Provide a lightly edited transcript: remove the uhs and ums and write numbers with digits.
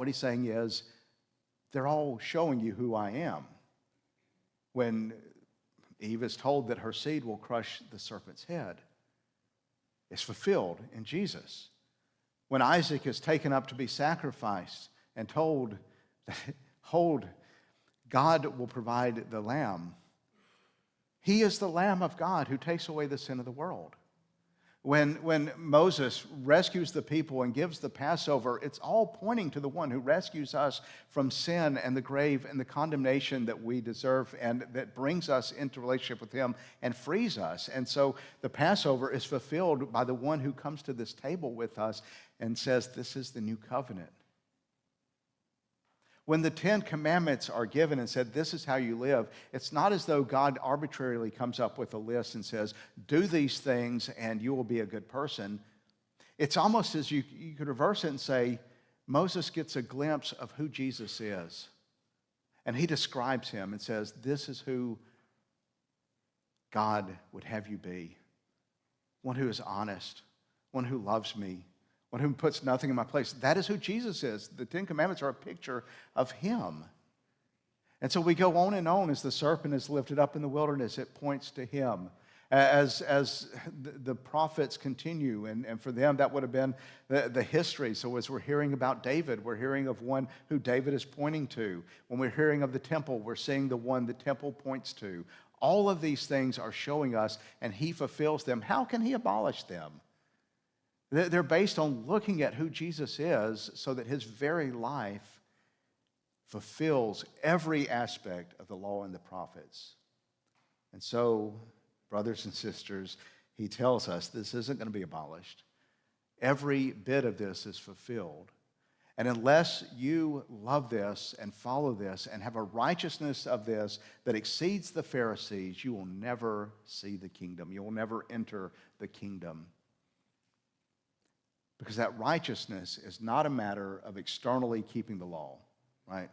What he's saying is, they're all showing you who I am. When Eve is told that her seed will crush the serpent's head, it's fulfilled in Jesus. When Isaac is taken up to be sacrificed and told that, hold, God will provide the lamb. He is the Lamb of God who takes away the sin of the world. When Moses rescues the people and gives the Passover, it's all pointing to the one who rescues us from sin and the grave and the condemnation that we deserve, and that brings us into relationship with him and frees us. And so the Passover is fulfilled by the one who comes to this table with us and says, this is the new covenant. When the 10 Commandments are given and said, this is how you live, it's not as though God arbitrarily comes up with a list and says, do these things and you will be a good person. It's almost as you could reverse it and say, Moses gets a glimpse of who Jesus is. And he describes him and says, this is who God would have you be. One who is honest, one who loves me, one who puts nothing in my place. That is who Jesus is. The 10 Commandments are a picture of him. And so we go on and on as the serpent is lifted up in the wilderness. It points to him. As the prophets continue, and for them that would have been the history. So as we're hearing about David, we're hearing of one who David is pointing to. When we're hearing of the temple, we're seeing the one the temple points to. All of these things are showing us, and he fulfills them. How can he abolish them? They're based on looking at who Jesus is so that his very life fulfills every aspect of the law and the prophets. And so, brothers and sisters, he tells us this isn't going to be abolished. Every bit of this is fulfilled. And unless you love this and follow this and have a righteousness of this that exceeds the Pharisees, you will never see the kingdom. You will never enter the kingdom. Because that righteousness is not a matter of externally keeping the law, right?